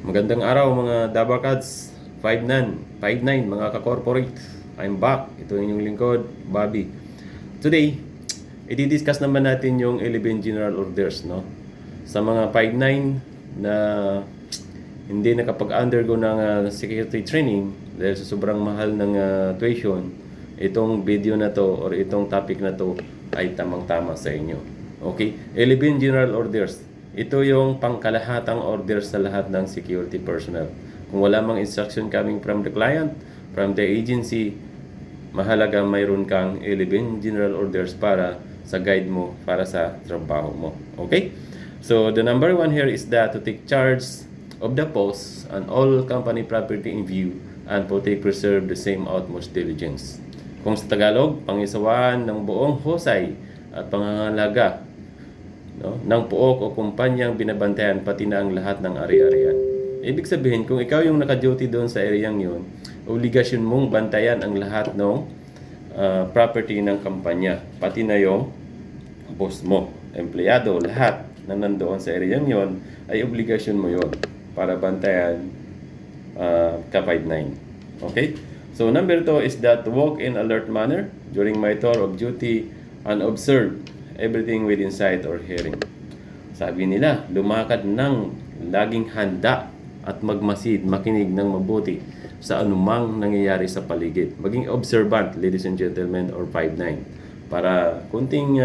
Magandang araw mga Dabarkads, 5'9", mga ka-corporate. I'm back. Ito yung inyong lingkod, Bobby. Today, i-discuss naman natin yung 11 General Orders, no? Sa mga 5'9" na hindi nakapag-undergo ng security training dahil sa sobrang mahal ng tuition, itong video na to or itong topic na to ay tamang-tama sa inyo. Okay? 11 General Orders. Ito yung pangkalahatang orders sa lahat ng security personnel. Kung wala mang instruction coming from the client, from the agency, mahalaga mayroon kang 11 general orders para sa guide mo, para sa trabaho mo. Okay? So, the number one here is that to take charge of the post and all company property in view and preserve the same utmost diligence. Kung sa Tagalog, pangisawaan ng buong husay at pangangalaga, no, ng puok o kumpanyang binabantayan pati na ang lahat ng ari-arian. Ibig sabihin, kung ikaw yung naka-duty doon sa areyang yun, obligasyon mong bantayan ang lahat ng property ng kampanya, pati na yung boss mo, empleyado, lahat na nandoon sa areyang yun, ay obligasyon mo yun para bantayan ka-5'9". Okay? So, number 2 is that to walk in alert manner during my tour of duty and observe everything within sight or hearing. Sabi nila, lumakad ng laging handa at magmasid, makinig ng mabuti sa anumang nangyayari sa paligid. Maging observant, ladies and gentlemen, or 5'9". Para kunting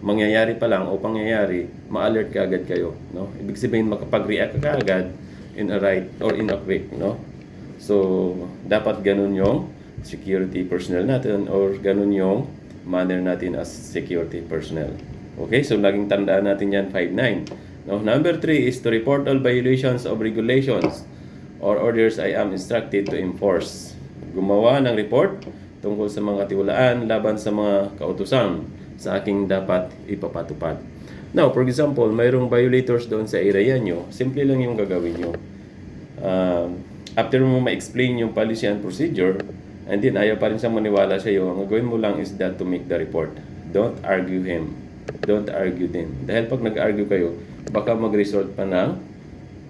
mangyayari pa lang o pangyayari, ma-alert ka agad kayo. No? Ibig sabihin, makapag-react ka agad in a right or in a quick. No? So, dapat ganun yung security personnel natin or ganun yung manner natin as security personnel. Okay, so laging tandaan natin yan, 5'9". Now, number 3 is to report all violations of regulations or orders I am instructed to enforce. Gumawa ng report tungkol sa mga katiwalaan laban sa mga kautusan sa aking dapat ipapatupad. Now, for example, mayroong violators doon sa area nyo, simple lang yung gagawin nyo. After mo ma-explain yung policy and procedure, and then ayaw pa rin siyang maniwala sa iyo, ang gagawin mo lang is that to make the report. Don't argue him. Don't argue them. Dahil pag nag-argue kayo, baka mag-result pa ng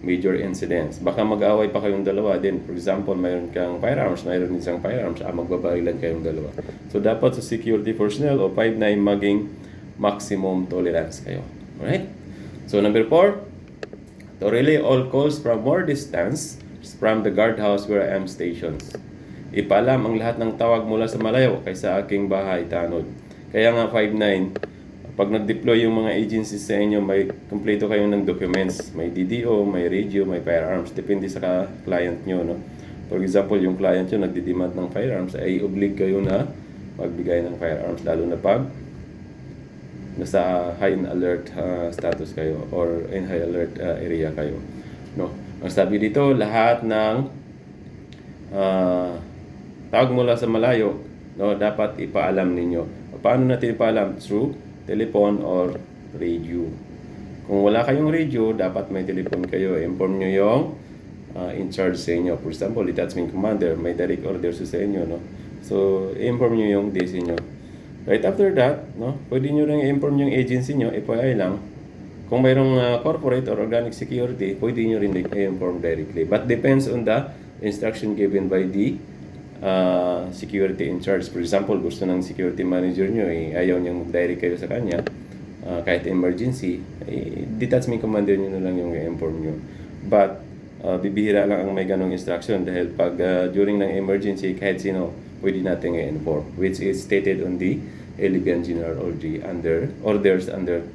major incidents. Baka mag-away pa kayong dalawa din. For example, mayroon kang firearms, mayroon isang firearms, magbabarilan kayong dalawa. So, dapat sa security personnel o 5'9", maging maximum tolerance kayo. Alright? So, number 4, to relay all calls from more distance from the guardhouse where I am stationed. Ipaalam ang lahat ng tawag mula sa malayo kaysa aking bahay tanod. Kaya nga 5'9", pag nag-deploy yung mga agencies sa inyo, may kumpleto kayo ng documents. May DDO, may radio, may firearms. Depende sa client nyo. No? For example, yung client nyo nagdidemand ng firearms, ay oblig kayo na magbigay ng firearms. Lalo na pag nasa high alert status kayo or in high alert area kayo. No? Ang sabi dito, lahat ng tawag mula sa malayo, no, dapat ipaalam ninyo. Paano natin ipaalam? Through telephone or radio. Kung wala kayong radio, dapat may telephone kayo. Inform nyo yung in charge sa inyo. For example, detachment commander, may direct orders sa inyo. No? So, inform nyo yung DC nyo. Right after that, no, pwede nyo rin i-inform yung agency nyo, FYI lang. Kung mayroong corporate or organic security, pwede nyo rin i-inform directly. But depends on the instruction given by the security in charge. For example, gusto ng security manager nyo, ayaw niyang mag-direct kayo sa kanya, kahit emergency, detachment commander nyo na lang yung i-inform nyo. But, bibihira lang ang may ganong instruction dahil pag during ng emergency, kahit sino, pwede natin i-inform, which is stated on the 11 General Orders under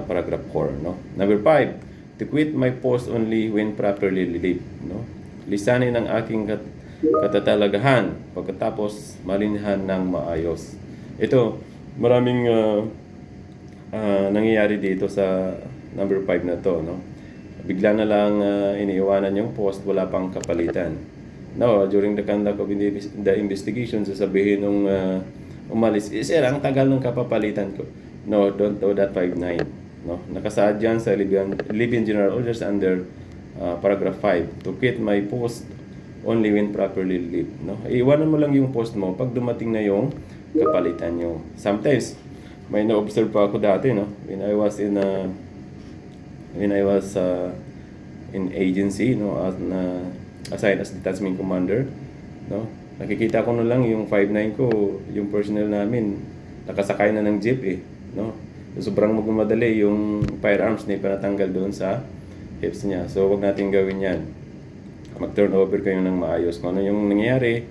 paragraph 4. No? Number 5, to quit my post only when properly relieved. No? Lisanin ang aking katatalagahan pagkatapos malinhan ng maayos. Ito, maraming nangyayari dito sa number 5 na to. No? Bigla na lang iniiwanan yung post, wala pang kapalitan. Now, during the conduct of the investigation, sasabihin nung umalis, sir, ang tagal ng kapapalitan ko. No, don't do that 5'9". No? Nakasaad dyan sa 11 General Orders under paragraph 5, to quit my post only when properly relieved. No? Iwanan mo lang yung post mo pag dumating na yung kapalitan nyo. Sometimes, may na-observe pa ako dati, no? When I was in when I was in agency, as assigned as detachment commander, no? Nakikita ko na lang yung 5'9" ko, yung personnel namin, nakasakay na ng jeep eh, no? Sobrang magmamadali yung firearms na ipanatanggal doon sa hips niya. So, wag natin gawin yan. Mag-turn over kayo ng maayos. Kung ano yung nangyayari,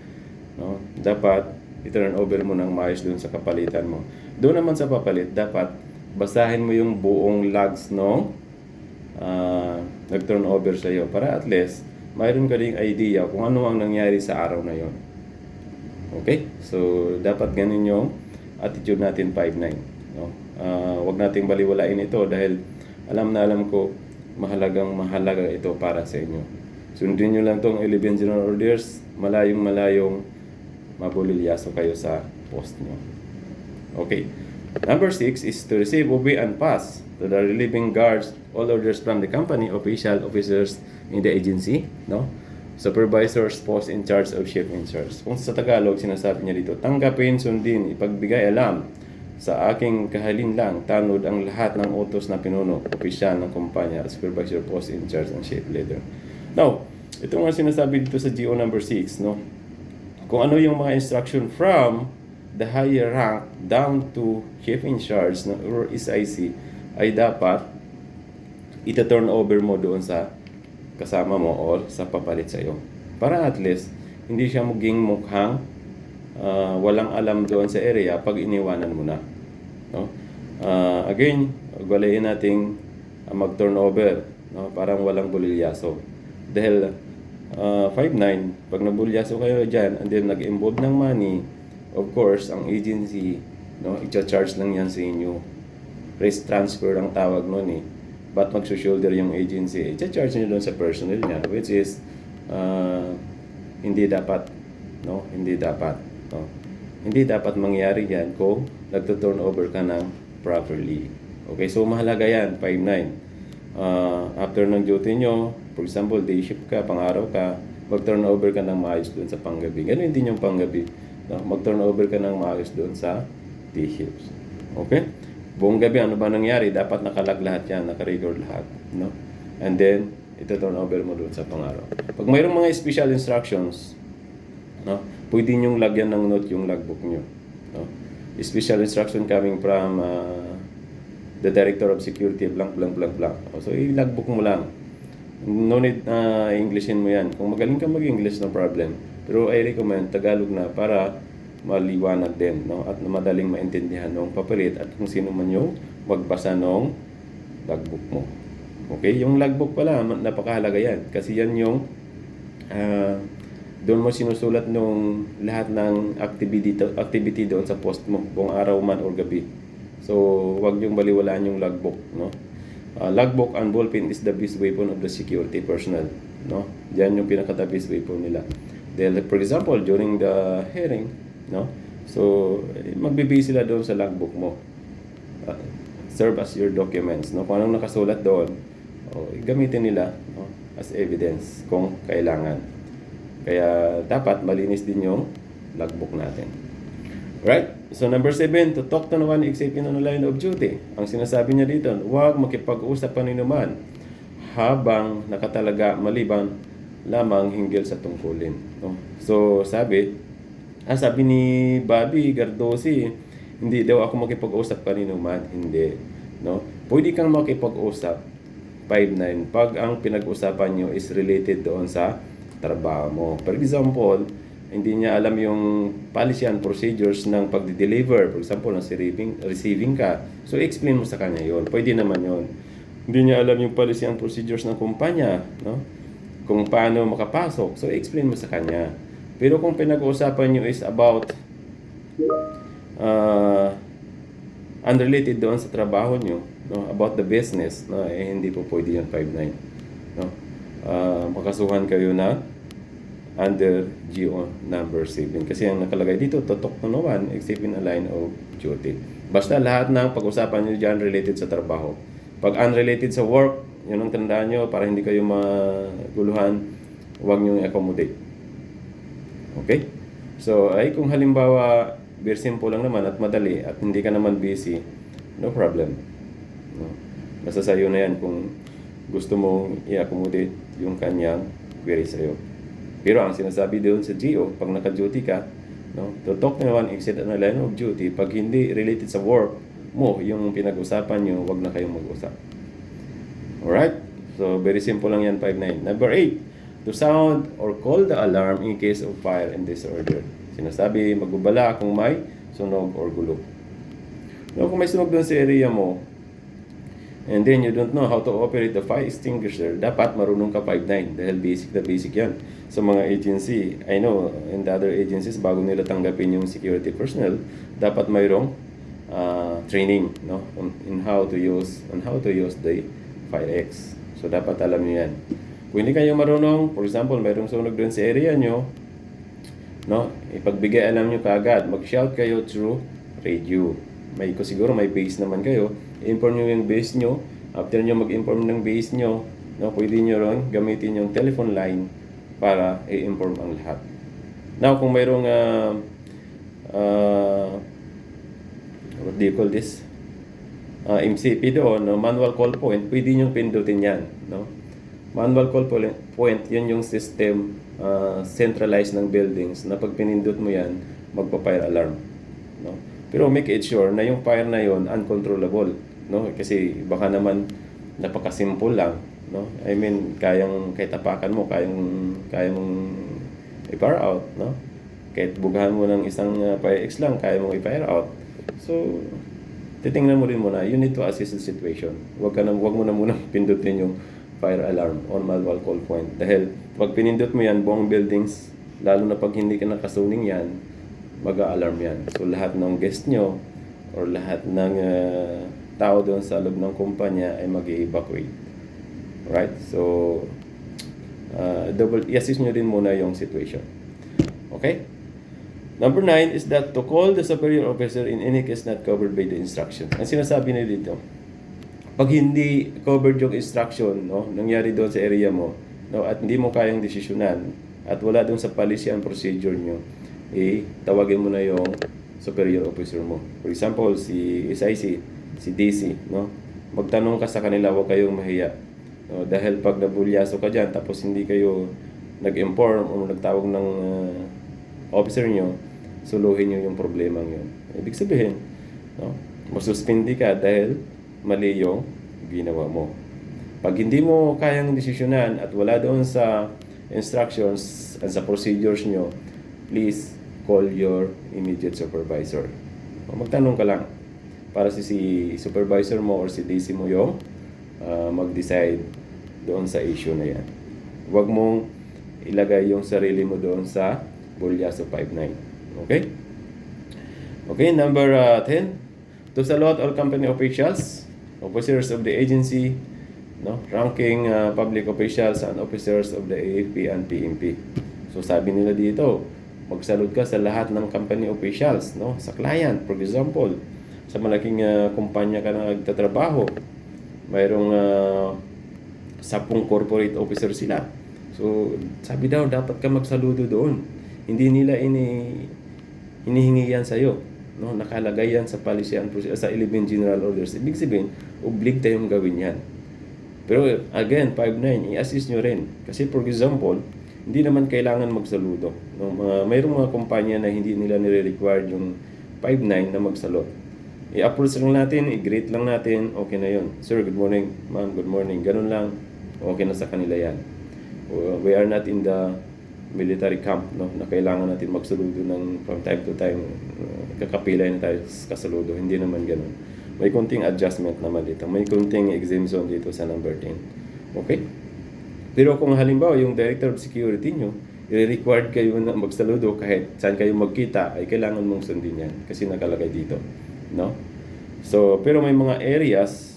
no? Dapat i-turn over mo ng maayos doon sa kapalitan mo. Doon naman sa papalit, dapat basahin mo yung buong logs no nag-turn over sa iyo para at least mayroon ka ding idea kung ano ang nangyari sa araw na yon. Okay? So, dapat ganun yung attitude natin 5'9". No? Wag nating baliwalain ito dahil alam na alam ko mahalaga ito para sa inyo. Sundin nyo lang tong 11 general orders, malayong mabulilyaso kayo sa post nyo. Okay. Number 6 is to receive, obey, and pass to the relieving guards all orders from the company, officers in the agency, no? Supervisors, post in charge of shift in charge. Kung sa Tagalog, sinasabi niya dito, tanggapin, sundin, ipagbigay alam sa aking kahalinlang, tanod ang lahat ng utos na pinuno, opisyal ng kumpanya, supervisor, post in charge, and shift leader. Now, ito nga sinasabi dito sa GO number 6, no? Kung ano yung mga instruction from the higher rank down to chief in charge or SIC ay dapat ita-turn over mo doon sa kasama mo or sa papalit sa iyo. Para at least hindi siya maging mukhang walang alam doon sa area pag iniwanan mo na. No? Again, walayin nating mag-turn over, no? Parang walang bulilyaso. Dahil 5'9", pag nabulyaso kayo dyan and then nag-involve ng money, of course, ang agency, no, i-charge lang yan sa inyo. Risk transfer ang tawag nun eh. Ba't mag-shoulder yung agency? I-charge nyo doon sa personnel niya, which is hindi dapat. No? Hindi dapat. No? Hindi dapat mangyari yan kung nagto-turn over ka ng properly. Okay, so mahalaga yan, 5'9". After ng duty nyo, for example, day shift ka, pang-araw ka, mag-turn over ka ng maayos doon sa panggabi. Ganun din yung panggabi. No? Mag-turn over ka ng maayos doon sa day shifts. Okay? Buong gabi, ano ba nangyari? Dapat nakalag lahat yan, naka-record lahat. No? And then, ito turn over mo doon sa pang-araw. Pag mayroong mga special instructions, no? Pwede nyong lagyan ng note yung logbook nyo. No? Special instruction coming from the Director of Security, blank, blank, blank, blank. So, i-logbook mo lang. No need na Englishin mo yan. Kung magaling ka mag-English, no problem. Pero I recommend Tagalog na para maliwanag din, no? At madaling maintindihan ng papalit at kung sino man yung magbasa ng logbook mo. Okay? Yung logbook pala, napakahalaga yan. Kasi yan yung doon mo sinusulat nung lahat ng activity doon sa post mo, kung araw man or gabi. So, wag yung baliwalaan yung logbook, no? Logbook and ballpen is the best weapon of the security personnel, no? Diyan yung pinaka-the best weapon nila. Dahil, for example, during the hearing, no? So, magbibigay sila doon sa logbook mo. Serve as your documents, no? Kung anong nakasulat doon, gamitin nila, no? As evidence kung kailangan. Kaya dapat malinis din yung logbook natin. Right? So number 7, to talk to no one except in on the line of duty. Ang sinasabi niya dito, huwag makipag-usap paninuman habang nakatalaga maliban lamang hinggil sa tungkulin. No? So sabi ni Bobby Gardosi, hindi daw ako makipag-usap paninuman. Hindi. No? Pwede kang makipag-usap 5'9" pag ang pinag-usapan nyo is related doon sa trabaho mo. For example, hindi niya alam yung policy and procedures ng pagde-deliver. For example, ng receiving ka. So, explain mo sa kanya yon. Pwede naman yon. Hindi niya alam yung policy and procedures ng kumpanya, no? Kung paano makapasok. So, explain mo sa kanya. Pero kung pinag-uusapan nyo is about unrelated doon sa trabaho nyo, no? About the business, no? Hindi po pwede yun 5'9". No? Makasuhan kayo na under GO number 7. Kasi ang nakalagay dito, to talk to no one except in a line of duty. Basta lahat ng pag-usapan nyo dyan related sa trabaho. Pag unrelated sa work, yun ang tandaan nyo para hindi kayo maguluhan, huwag nyo i-accommodate. Okay? So, ay kung halimbawa, very simple lang naman at madali at hindi ka naman busy, no problem. No? Basta sa'yo na yan kung gusto mong i-accommodate yung kanyang query sa'yo. Pero ang sinasabi doon sa GO, pag naka-duty ka, no, to talk naman exceed on the line of duty, pag hindi related sa work mo, yung pinag-usapan nyo, wag na kayong mag-usap. Alright? So, very simple lang yan, 5.9. Number 8, to sound or call the alarm in case of fire and disorder. Sinasabi, magbabala kung may sunog or gulo. No, kung may sunog doon sa area mo, and then you don't know how to operate the fire extinguisher, dapat marunong ka 5.9 dahil basic na basic yan. Sa mga agency, I know, in the other agencies, bago nila tanggapin yung security personnel, dapat mayroong training, no, on how to use the FireX. So dapat alam niyo yan. Kung hindi kayo marunong, for example, mayroong sunog doon sa area nyo, no, ipagbigay alam nyo kaagad, mag-shout kayo through radio. Siguro may base naman kayo, i-inform nyo yung base nyo. After nyo mag-inform ng base nyo, no, pwede nyo rin gamitin yung telephone line para i-inform ang lahat. Now, kung mayroong what do you call this? MCP doon, no, manual call point, pwede nyo pindutin yan. No? Manual call point, yun yung system centralized ng buildings na pag pinindot mo yan, magpa-fire alarm. No? Pero make it sure na yung fire na yon uncontrollable, no? Kasi baka naman napaka-simple lang, no? I mean, kahit tapakan mo, kayang i-fire out, no? Kahit bugahan mo ng isang fire X lang, kaya mong i-fire out. So, titingnan mo rin muna, you need to assess the situation. Wag mo na muna pindutin yung fire alarm on manual call point. Dahil pag pinindot mo yan, buong buildings, lalo na pag hindi ka nakasuning yan, mag-a-alarm yan. So, lahat ng guest nyo or lahat ng tao doon sa loob ng kumpanya ay mag-evacuate. Right? So, i-assess nyo din muna yung situation. Okay? Number 9 is that to call the superior officer in any case not covered by the instruction. Ang sinasabi nila dito, pag hindi covered yung instruction, no, nangyari doon sa area mo, no, at hindi mo kayang desisyonan, at wala doon sa policy and procedure nyo, tawagin mo na yung superior officer mo. For example, si SIC, si DC, no? Magtanong ka sa kanila, huwag kayong mahiya. No? Dahil pag nabulyaso ka dyan, tapos hindi kayo nag-inform o nagtawag ng officer nyo, suluhin nyo yung problemang yun. Ibig sabihin, no? Masuspindi ka dahil mali yung ginawa mo. Pag hindi mo kayang desisyonan at wala doon sa instructions at sa procedures nyo, please call your immediate supervisor. Magtanong ka lang para si supervisor mo or si DC mo yung mag-decide doon sa issue na yan. Huwag mong ilagay yung sarili mo doon sa Bulyaso 5.9. Okay? Okay, number 10. To salute all company officials, officers of the agency, no, ranking public officials and officers of the AFP and PNP. So sabi nila dito, magsalute ka sa lahat ng company officials, no? Sa client, for example, sa malaking kumpanya ka na nagtatrabaho, mayroong 10 corporate officer sila. So, sabi daw, dapat ka magsaludo doon. Hindi nila hinihingi yan sa'yo. No? Nakalagay yan sa policy and procedure, sa 11 general orders. Ibig sabihin, oblig tayong gawin yan. Pero again, 5.9, i-assist nyo rin. Kasi for example, hindi naman kailangan magsaludo. No, mayroong mga kumpanya na hindi nila nire-required yung 5.9 na magsalot. I-approach lang natin, i-greet lang natin, okay na yun. Sir, good morning. Ma'am, good morning. Ganun lang, okay na sa kanila yan. We are not in the military camp, no, na kailangan natin magsaludo ng from time to time. Kakapilay na tayo kasaludo. Hindi naman ganun. May kunting adjustment naman dito. May kunting exemption dito sa number 10. Okay? Pero kung halimbawa yung director of security nyo, i-required kayo na magsaludo kahit saan kayo magkita, ay kailangan mong sundin yan kasi nakalagay dito, no? So, pero may mga areas,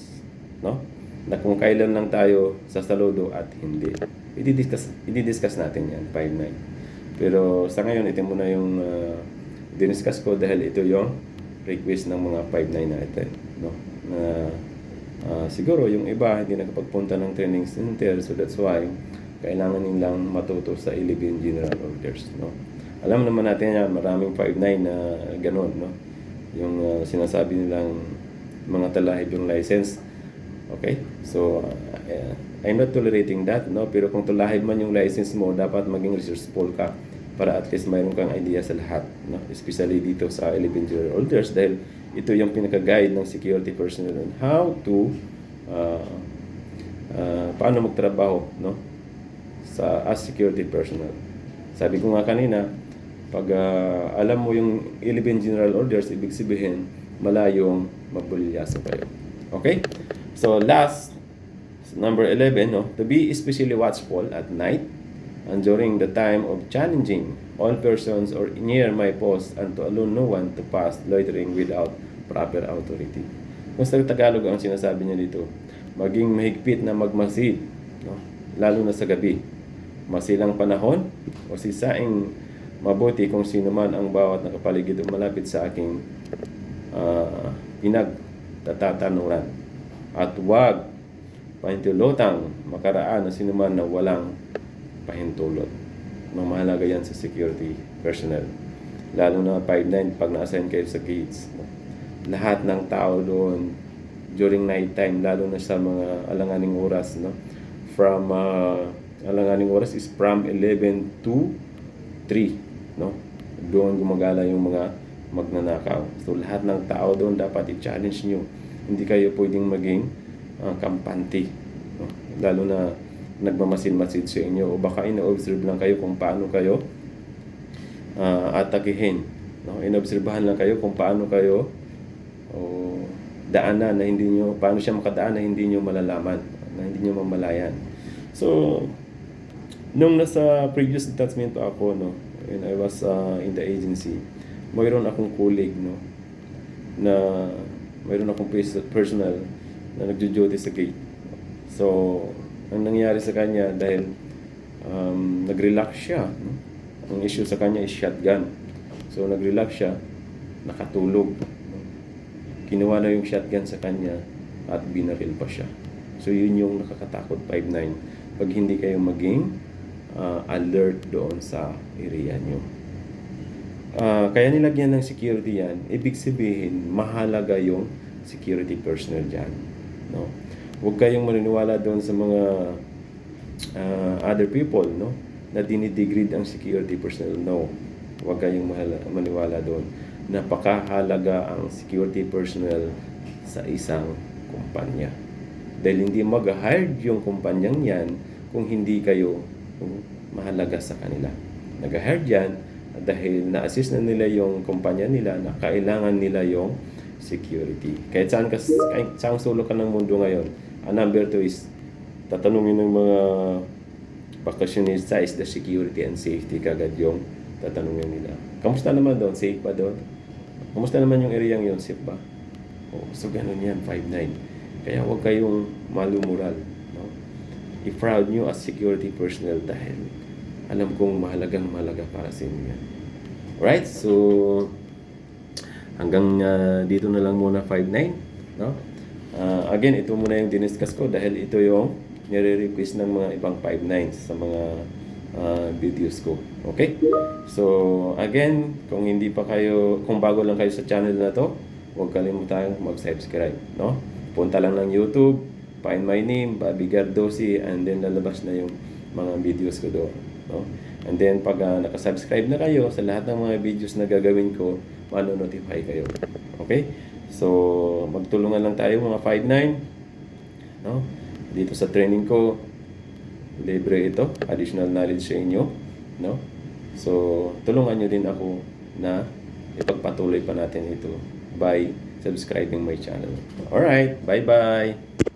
no, na kung kailan lang tayo sa saludo at hindi. I-discuss natin yan, 5.9. Pero sa ngayon, ito muna yung diniscuss ko dahil ito yung request ng mga 5.9 natin, no? Na siguro yung iba hindi nakapagpunta ng training center, so that's why kailangan nilang matuto sa 11 general orders, no? Alam naman natin yan, maraming 5.9 na ganun, no? Yung sinasabi nilang mga talahib yung license, Okay? So, I'm not tolerating that, no? Pero kung tulahin man yung license mo, dapat maging resourceful ka para at least mayroon kang idea sa lahat, no? Especially dito sa 11-year-olders dahil ito yung pinaka-guide ng security personnel on how to paano magtrabaho, no? As security personnel. Sabi ko nga kanina, pag alam mo yung 11 general orders, ibig sabihin, malayong mabulyaso kayo. Okay? So, last, number 11, no? To be especially watchful at night and during the time of challenging all persons or near my post and to allow no one to pass loitering without proper authority. Kung sa Tagalog ang sinasabi niya dito, maging mahigpit na magmasid, no? Lalo na sa gabi. Masilang panahon o sisaing mabuti kung sino man ang bawat nakapaligid o malapit sa aking pinagtatanuran. At huwag pahintulotang makaraan na sino man na walang pahintulot. Mahalaga yan sa security personnel. Lalo na 5-9 pag na-assign kayo sa gates. Lahat ng tao doon during night time, lalo na sa mga alanganing oras, no? From alanganing oras is from 11 to 3, no? Doon gumagala yung mga magnanakaw. So lahat ng tao doon dapat i-challenge nyo. Hindi kayo pwedeng maging kampante, no? Lalo na nagmamasid-masid sa inyo o baka ina-observe lang kayo kung paano kayo atakihin, no? Inobserbahan lang kayo kung paano kayo daanan na hindi nyo, paano siya makadaan na hindi nyo malalaman, na hindi nyo mamalayan. So, nung nasa previous detachment pa ako, no, when I was in the agency, mayroon akong colleague, no, na mayroon akong personal na nagjo-duty sa gate. So, ang nangyari sa kanya dahil nag-relax siya, no? Ang issue sa kanya is shotgun. So, nag-relax siya, nakatulog. No? Kinuha na yung shotgun sa kanya at binaril pa siya. So, yun yung nakakatakot 5-9 pag hindi kayo maging alert doon sa area nyo. Kaya nilagyan ng security yan, ibig sabihin, mahalaga yung security personnel dyan. No? Huwag kayong maniniwala doon sa mga other people, no? Na dinidegrade ang security personnel. No. Huwag kayong maniwala doon. Napakahalaga ang security personnel sa isang kumpanya. Dahil hindi mag-hired yung kumpanyang yan kung hindi kayo mahalaga sa kanila. Nag-hired yan dahil na-assist na nila yung kumpanya nila na kailangan nila yung security. Kahit saan sulok ka ng mundo ngayon, ang number 2 is tatanungin ng mga vacationista is the security and safety kagad yung tatanungin nila. Kamusta naman doon? Safe ba doon? Kamusta naman yung area yun? Safe ba? So ganun yan, 5-9. Kaya huwag kayong malumural. No? I-proud nyo as security personnel dahil alam kong mahalaga para sa inyo yan. Alright, so hanggang dito na lang muna 5-9. No? Again, ito muna yung diniscuss ko dahil ito yung nire-request ng mga ibang 5-9s sa mga videos ko. Okay? So, again, kung bago lang kayo sa channel na to, huwag kalimutan mag-subscribe, no? Punta lang ng YouTube, find my name, Bobby Gardosi, and then lalabas na yung mga videos ko doon, no? And then, pag nakasubscribe na kayo sa lahat ng mga videos na gagawin ko, mano-notify kayo. Okay? So, magtulungan lang tayo mga 5-9, no? Dito sa training ko, libre ito, additional knowledge sa inyo, no? So, tulungan nyo din ako na ipagpatuloy pa natin ito by subscribing my channel. Alright, bye-bye!